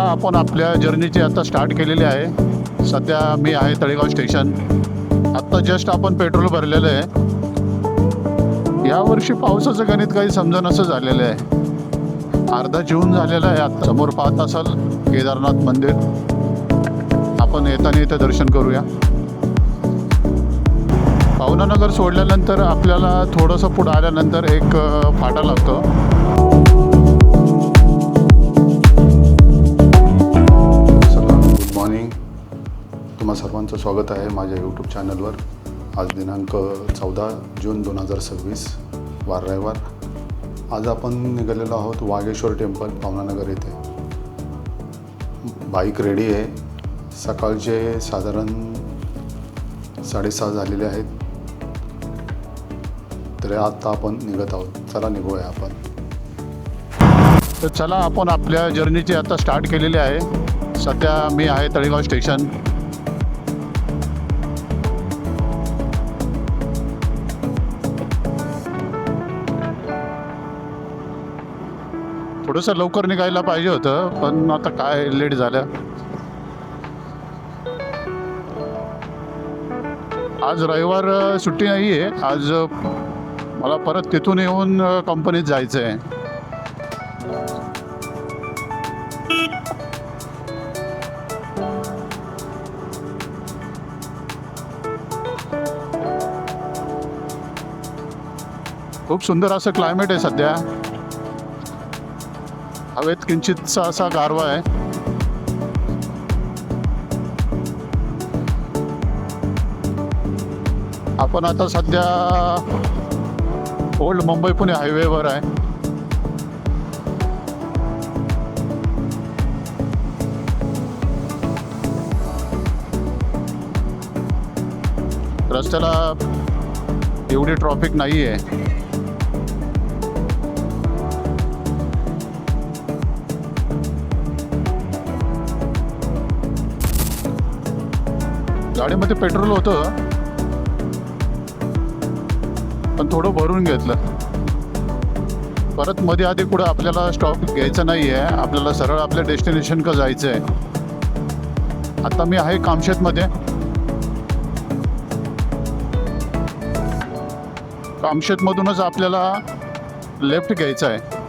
आपण आपल्या जर्नीची आता स्टार्ट केलेली आहे। सध्या मी आहे तळेगाव स्टेशन। आत्ता जस्ट आपण पेट्रोल भरलेलं आहे। यावर्षी पावसाचं गणित काही समजणंसं झालेलं आहे। अर्धा जून झालेला आहे। आता समोर पाहत असाल केदारनाथ मंदिर, आपण येताना इथं दर्शन करूया। पावनानगर सोडल्यानंतर आपल्याला थोडंसं पुढं आल्यानंतर एक फाटा लागतो। तुम्हा सर्वांचं स्वागत आहे माझ्या यूट्यूब चॅनलवर। आज दिनांक 14 जून 2026 वार रविवार। आज आपण निघालेलो आहोत वागेश्वर टेम्पल पावनानगर येथे। बाईक रेडी आहे। सकाळचे साधारण 6:30 झालेले आहेत। तर आता आपण निघत आहोत। चला निघूया आपण। तर चला आपण आपल्या जर्नीची आता स्टार्ट केलेली आहे। सध्या मी आहे तळेगाव स्टेशन। थोडंसं लवकर निघायला पाहिजे होतं, पण आता काय लेट झालं। आज रविवार सुट्टी नाही आहे। आज मला परत तिथून येऊन कंपनीत जायचं आहे। खूप सुंदर असं क्लायमेट आहे सध्या। हवेत किंचितसा असा गारवा आहे। आपण आता सध्या ओल्ड मुंबई पुणे हायवेवर आहे। रस्त्याला एवढी ट्रॅफिक नाही आहे। गाडीमध्ये पेट्रोल होतं, पण थोडं भरून घेतलं। परत मध्ये आधी कुठं आपल्याला स्टॉप घ्यायचा नाही आहे। आपल्याला सरळ आपल्या डेस्टिनेशनकडे जायचं आहे। आता मी आहे कामशेतमध्ये। कामशेतमधूनच आपल्याला लेफ्ट घ्यायचं आहे।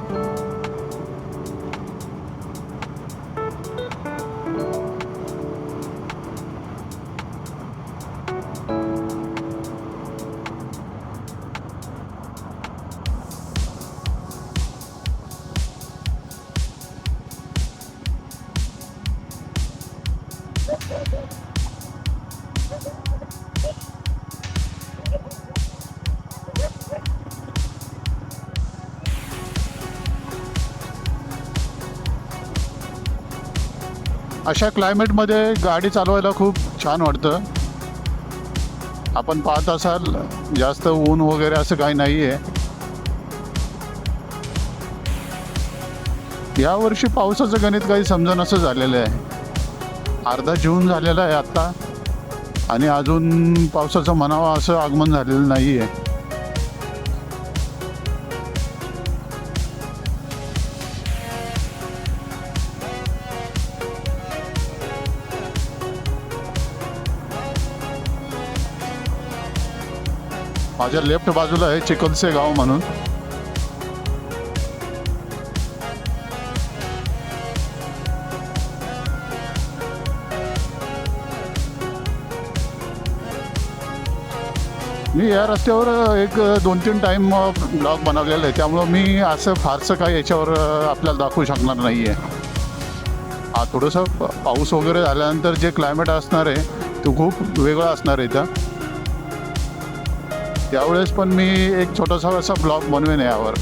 अशा क्लायमेटमध्ये गाडी चालवायला खूप छान वाटतं। आपण पाहत असाल जास्त ऊन वगैरे असं काही नाही आहे। यावर्षी पावसाचं गणित काही समजणंसं झालेलं आहे। अर्धा जून झालेला आहे आत्ता, आणि अजून पावसाचं म्हणावं असं आगमन झालेलं नाही आहे। माझ्या लेफ्ट बाजूला आहे चिखलसे गाव म्हणून। मी या रस्त्यावर एक 2-3 टाईम ब्लॉग बनवलेला आहे, त्यामुळं मी असं फारसं काही याच्यावर आपल्याला दाखवू शकणार नाही आहे। थोडंसं पाऊस वगैरे झाल्यानंतर जे क्लायमेट असणार आहे तो खूप वेगळा असणार आहे इथं। त्यावेळेस पण मी एक छोटासा असा ब्लॉग बनवेन यावर।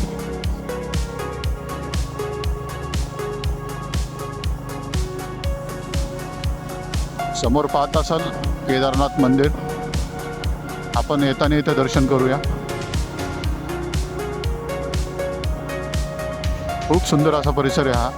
समोर पाहत असाल केदारनाथ मंदिर, आपण येताना इथं दर्शन करूया। खूप सुंदर असा परिसर आहे हा।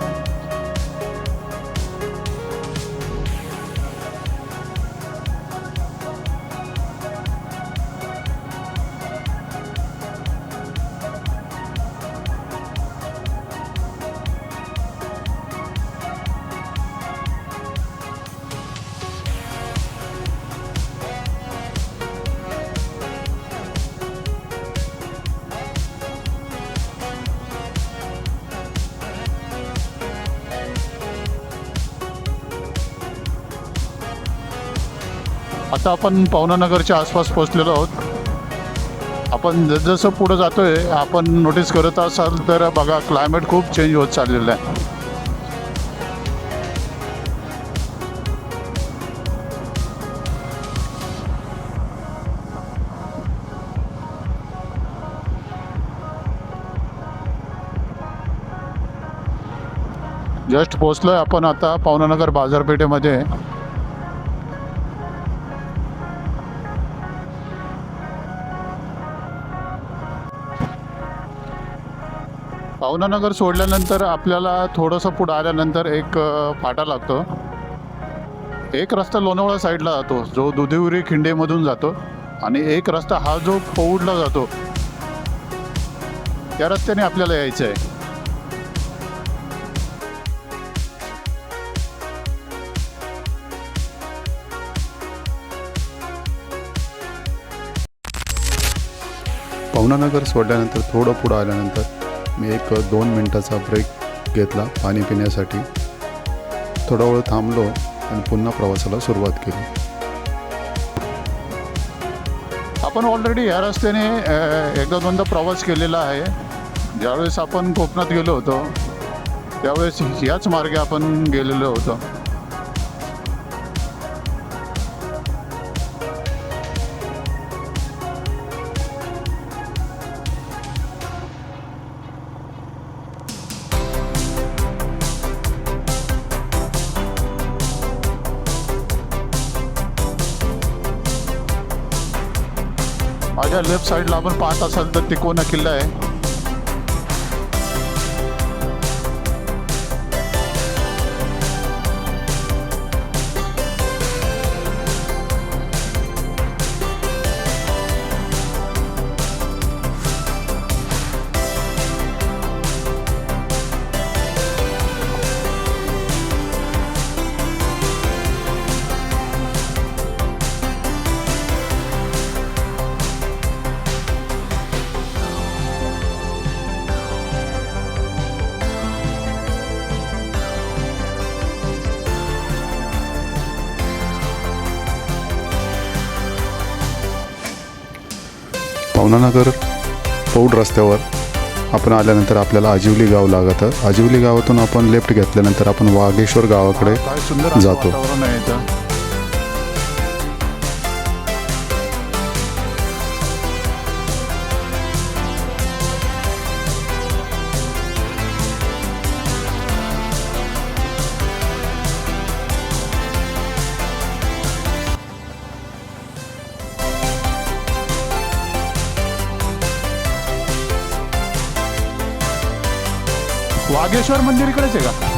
आता आपण पवनानगरच्या आसपास पोचलेलो आहोत. आपण जसजसं पुढं जातोय आपण नोटीस करत असाल तर बघा क्लायमेट खूप चेंज होत चाललेलं आहे. जस्ट पोचलोय आपण आता पवनानगर बाजारपेठेमध्ये. पवनानगर सोडल्यानंतर आपल्याला थोडंसं पुढं आल्यानंतर एक फाटा लागतो. एक रस्ता लोणावळा साईडला जातो जो दुधिवरी खिंडेमधून जातो आणि एक रस्ता हा जो पौडला जातो त्या रस्त्याने आपल्याला यायचं आहे. पवनानगर सोडल्यानंतर थोडं पुढं आल्यानंतर मी एक 2 मिनटाचा ब्रेक घेतला पाणी पिण्यासाठी. थोडा वेळ थांबलो आणि पुन्हा प्रवासाला सुरुवात केली. आपण ऑलरेडी या रस्त्याने एकदा दोनदा प्रवास केलेला आहे. ज्यावेळेस आपण कोकणात गेलो होतो त्यावेळेस याच मार्गे आपण गेलेलो होतो. माझ्या लेफ्ट साईडला आपण पाहत असाल तर तिकोना किल्ला आहे. पवनानगर पौड रस्त्यावर आपण आल्यानंतर आपल्याला आजिवली गाव लागतं. आजिवली गावातून आपण लेफ्ट घेतल्यानंतर आपण वाघेश्वर गावाकडे काय सुंदर जातो. वातावरण आहे इथं. वाघेश्वर मंदिर इकडेच आहे का?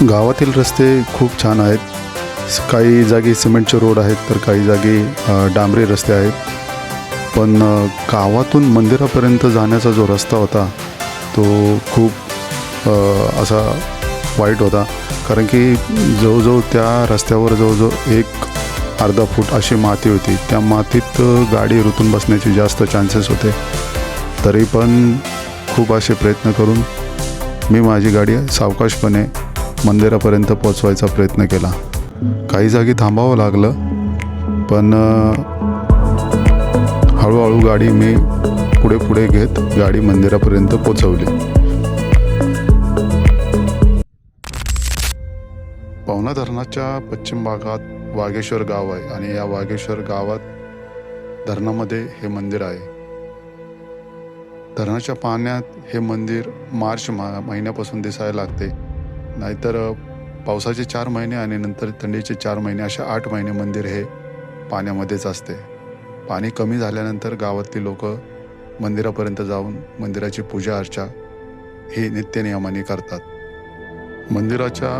गावातील रस्ते खूप छान आहेत. काही जागी सिमेंटचे रोड आहेत तर काही जागी डांबरी रस्ते आहेत. पण गावातून मंदिरापर्यंत जाण्याचा जो रस्ता होता तो खूप असा वाईट होता. कारण की जवळजवळ त्या रस्त्यावर जवळजवळ अर्धा फूट अशी माती होती. त्या मातीत गाडी रुतून बसण्याचे जास्त चान्सेस होते. तरी पण खूप असे प्रयत्न करून मी माझी गाडी सावकाशपणे मंदिरापर्यंत पोचवायचा प्रयत्न केला. काही जागी थांबावं लागलं, पण हळूहळू गाडी मी पुढे घेत गाडी मंदिरापर्यंत पोचवली. पवना धरणाच्या पश्चिम भागात वाघेश्वर गाव आहे आणि या वाघेश्वर गावात धरणामध्ये हे मंदिर आहे. धरणाच्या पाण्यात हे मंदिर मार्च महिन्यापासून दिसायला लागते. नाहीतर पावसाचे 4 महिने आणि नंतर थंडीचे 4 महिने अशा 8 महिने मंदिर हे पाण्यामध्येच असते. पाणी कमी झाल्यानंतर गावातली लोक मंदिरापर्यंत जाऊन मंदिराची पूजा अर्चा ही नित्यनियमाने करतात. मंदिराच्या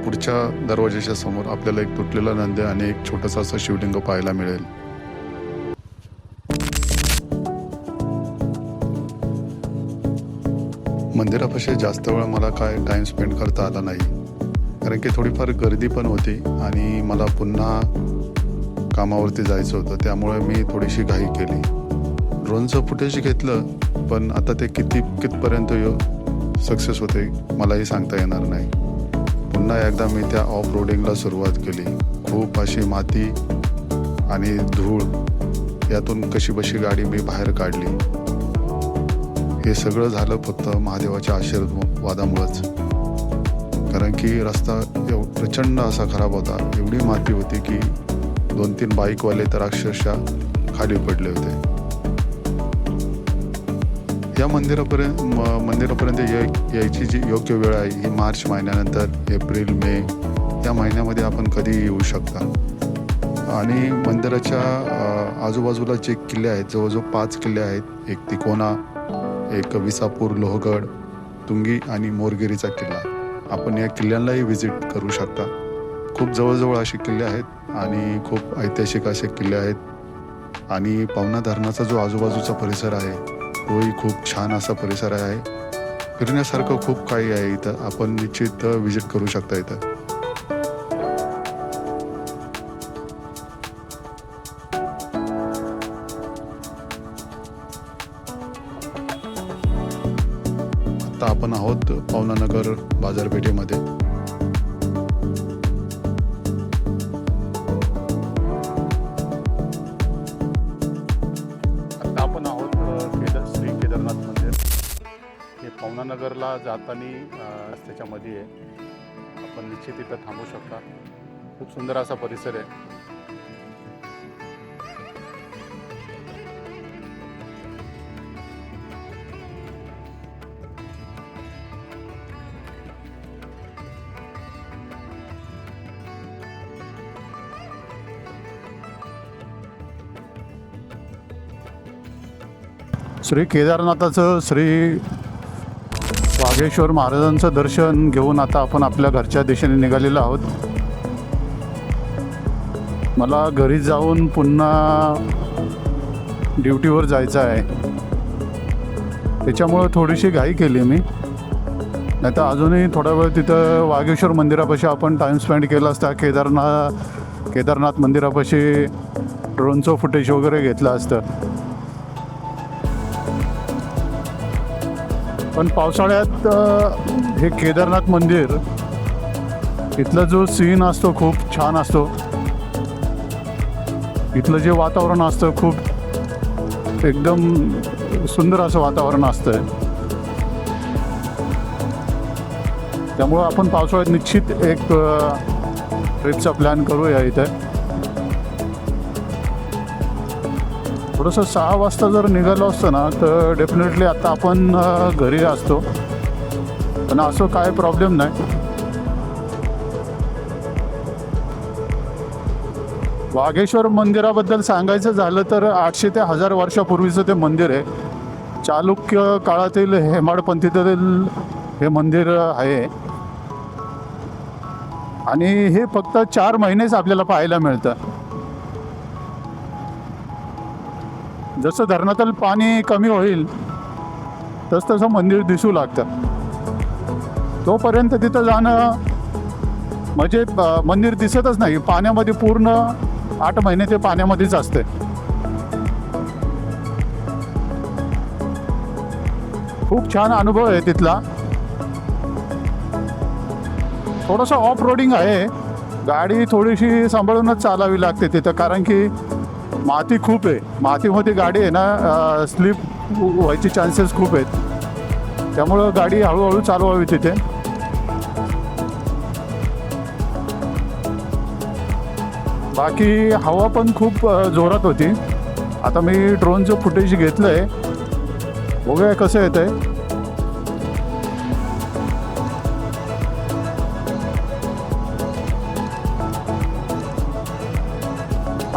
पुढच्या दरवाजाच्या समोर आपल्याला एक तुटलेला नंदी आणि एक छोटंसं असं शिवलिंग पाहायला मिळेल. मंदिरापाशी जास्त वेळ मला काय टाईम स्पेंड करता आला नाही, कारण की थोडीफार गर्दी पण होती आणि मला पुन्हा कामावरती जायचं होतं. त्यामुळे मी थोडीशी घाई केली. ड्रोनचं फुटेज घेतलं, पण आता ते कितपर्यंत सक्सेस होते मलाही सांगता येणार नाही. पुन्हा एकदा मी त्या ऑफ रोडिंगला सुरुवात केली. खूप अशी माती आणि धूळ यातून कशीबशी गाडी मी बाहेर काढली. हे सगळं झालं फक्त महादेवाच्या आशीर्वादामुळंच, कारण की रस्ता प्रचंड असा खराब होता. एवढी माती होती की 2-3 बाईकवाले तर अक्षरशः खाली पडले होते. या मंदिरापर्यंत यायची जी योग्य वेळ आहे ही मार्च महिन्यानंतर एप्रिल मे या महिन्यामध्ये आपण कधीही येऊ शकता. आणि मंदिराच्या आजूबाजूला जे किल्ले आहेत, जवळजवळ 5 किल्ले आहेत. एक तिकोना, एक विसापूर, लोहगड, तुंगी आणि मोरगिरीचा किल्ला. आपण या किल्ल्यांनाही व्हिजिट करू शकता. खूप जवळजवळ असे किल्ले आहेत आणि खूप ऐतिहासिक असे किल्ले आहेत. आणि पवना धरणाचा जो आजूबाजूचा परिसर आहे तोही खूप छान असा परिसर आहे. फिरण्यासारखं खूप काही आहे इथं. आपण निश्चित व्हिजिट करू शकता इथं. आता आपण आहोत पवनानगर बाजारपेठेमध्ये. आता आपण आहोत श्री केदारनाथ मंदिर. हे पवनानगरला जाताना रस्त्याच्या मध्ये आहे. आपण निश्चित इथं थांबू शकता. खूप सुंदर असा परिसर आहे. श्री केदारनाथाचं श्री वाघेश्वर महाराजांचं दर्शन घेऊन आता आपण आपल्या घरच्या दिशेने निघालेलो आहोत. मला घरी जाऊन पुन्हा ड्युटीवर जायचं आहे, त्याच्यामुळं थोडीशी घाई केली मी. नाही तर अजूनही थोडा वेळ तिथं वाघेश्वर मंदिरापाशी आपण टाईम स्पेंड केला असता. केदारनाथ मंदिरापाशी ड्रोनचं फुटेज वगैरे घेतलं असतं. पण पावसाळ्यात हे केदारनाथ मंदिर इथला जो सीन असतो खूप छान असतो. इथलं जे वातावरण असतं खूप एकदम सुंदर असं वातावरण असतं. त्यामुळं आपण पावसाळ्यात निश्चित एक ट्रिपचा प्लॅन करूया इथं. थोडंसं 6 वाजता जर निघालो असतं ना तर डेफिनेटली आता आपण घरी असतो, पण असं काय प्रॉब्लेम नाही. वाघेश्वर मंदिराबद्दल सांगायचं झालं तर 800 ते 1000 वर्षापूर्वीचं ते मंदिर आहे. चालुक्य काळातील हेमाडपंथीतील हे मंदिर आहे आणि हे फक्त 4 महिनेच आपल्याला पाहायला मिळतं. जसं धरणातील पाणी कमी होईल तसं मंदिर दिसू लागतं. तोपर्यंत तिथं जाणं म्हणजे मंदिर दिसतच नाही. पाण्यामध्ये पूर्ण 8 महिने ते पाण्यामध्येच असते. खूप छान अनुभव आहे तिथला. थोडंसं ऑफ रोडिंग आहे. गाडी थोडीशी सांभाळूनच चालावी लागते तिथं, कारण की माती खूप आहे. मातीमध्ये गाडी आहे ना, स्लिप व्हायचे चान्सेस खूप आहेत. त्यामुळं गाडी हळूहळू चालवावी तिथे. बाकी हवा पण खूप जोरात होती. आता मी ड्रोनचं फुटेज घेतलं आहे, बघूया कसं येतं आहे.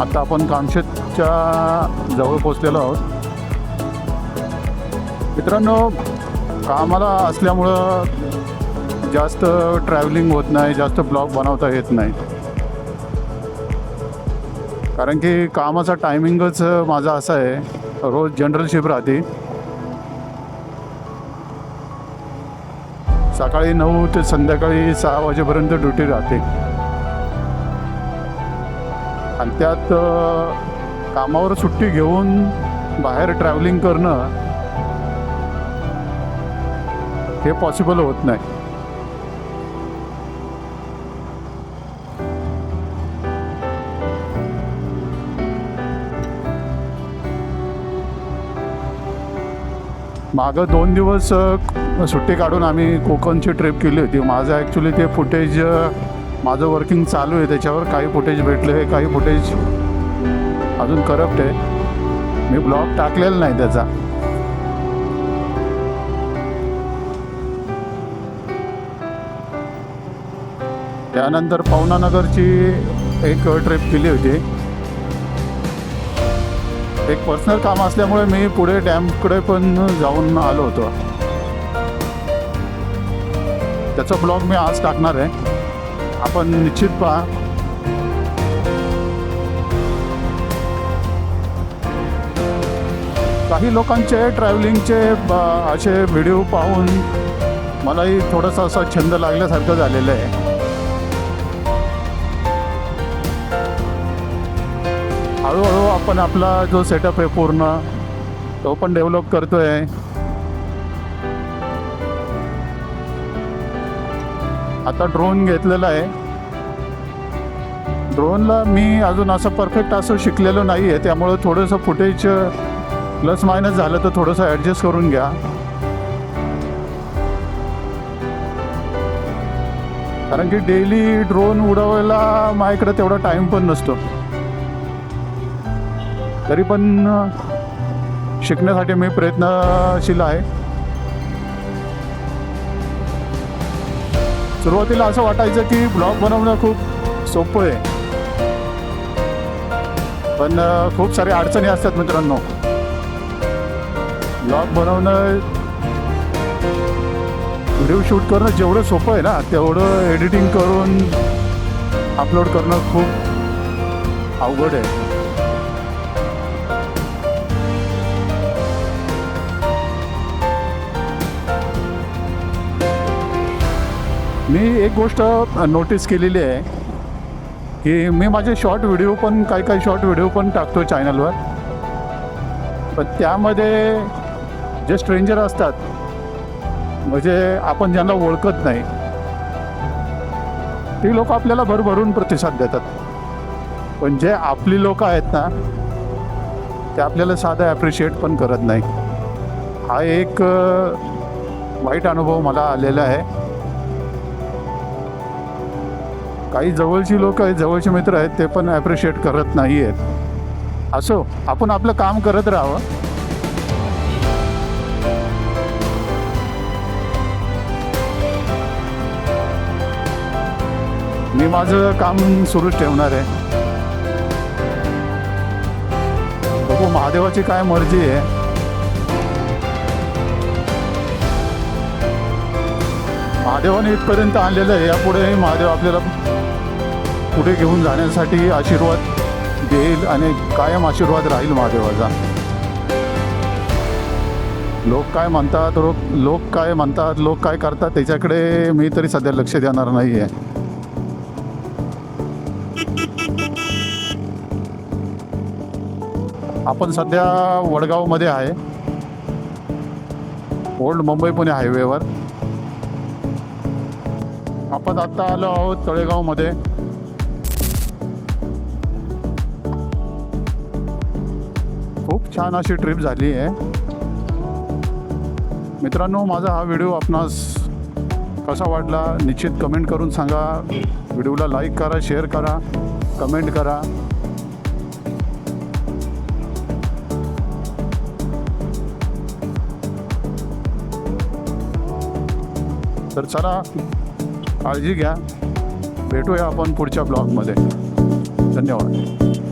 आता आपण कामशेतच्या जवळ पोचलेलो आहोत. मित्रांनो, कामाला असल्यामुळं जास्त ट्रॅव्हलिंग होत नाही, जास्त ब्लॉग बनवता येत नाही, कारण की कामाचा टायमिंगच माझा असा आहे. रोज जनरल शिफ्ट राहते. सकाळी 9 ते संध्याकाळी 6 वाजेपर्यंत ड्युटी राहते. आणि त्यात कामावर सुट्टी घेऊन बाहेर ट्रॅव्हलिंग करणं हे पॉसिबल होत नाही. मागं 2 दिवस सुट्टी काढून आम्ही कोकणची ट्रिप केली होती. माझं ॲक्च्युली ते फुटेज माझं वर्किंग चालू आहे, त्याच्यावर काही फुटेज भेटले, काही फुटेज अजून करप्ट आहे. मी ब्लॉग टाकलेला नाही त्याचा. त्यानंतर पवनानगरची एक ट्रिप केली होती. एक पर्सनल काम असल्यामुळे मी पुढे डॅमकडे पण जाऊन आलो होतो. त्याचा ब्लॉग मी आज टाकणार आहे, आपण निश्चित पहा. काही लोकांचे ट्रॅव्हलिंगचे असे व्हिडिओ पाहून मलाही थोडासा असा छंद लागल्यासारखं झालेलं आहे. हळूहळू आपण आपला जो सेटअप आहे पूर्ण तो पण डेव्हलप करतोय. आता ड्रोन घेतलेला आहे. ड्रोनला मी अजून असं परफेक्ट असं शिकलेलो नाही आहे, त्यामुळं थोडंसं फुटेज प्लस मायनस झालं तर थोडंसं ॲडजस्ट करून घ्या. कारण की डेली ड्रोन उडवायला माझ्याकडे तेवढा टाईम पण नसतो. तरी पण शिकण्यासाठी मी प्रयत्नशील आहे. सुरुवातीला असं वाटायचं की ब्लॉग बनवणं खूप सोपं आहे, पण खूप साऱ्या अडचणी असतात मित्रांनो. ब्लॉग बनवणं, व्हिडिओ शूट करणं जेवढं सोपं आहे ना, तेवढं एडिटिंग करून अपलोड करणं खूप अवघड आहे. मी एक गोष्ट नोटीस केलेली आहे की मी माझे शॉर्ट व्हिडिओ पण काही शॉर्ट व्हिडिओ पण टाकतो चॅनलवर, पण त्यामध्ये जे स्ट्रेंजर असतात, म्हणजे आपण ज्यांना ओळखत नाही, ती लोक आपल्याला भरभरून प्रतिसाद देतात. पण जे आपली लोक आहेत ना, ते आपल्याला साधं ॲप्रिशिएट पण करत नाही. हा एक वाईट अनुभव मला आलेला आहे. काही जवळची लोक आहेत, जवळचे मित्र आहेत, ते पण ॲप्रिशिएट करत नाही आहेत. असो, आपण आपलं काम करत राहावं. मी माझं काम सुरूच ठेवणार आहे. बघू महादेवाची काय मर्जी आहे. महादेवाने इथपर्यंत आणलेलं आहे, यापुढेही महादेव आपल्याला पुढे घेऊन जाण्यासाठी आशीर्वाद देईल आणि कायम आशीर्वाद राहील महादेवाचा. लोक काय म्हणतात लोक काय करतात त्याच्याकडे मी तरी सध्या लक्ष देणार नाही आहे. आपण सध्या वडगावमध्ये आहे, ओल्ड मुंबई पुणे हायवेवर. आपण आता आलो आहोत तळेगावमध्ये. खूप छान अशी ट्रिप झाली आहे मित्रांनो. माझा हा व्हिडिओ आपणास कसा वाटला निश्चित कमेंट करून सांगा. व्हिडिओला लाईक करा, शेअर करा, कमेंट करा. तर चला, काळजी घ्या. भेटूया आपण पुढच्या ब्लॉगमध्ये. धन्यवाद.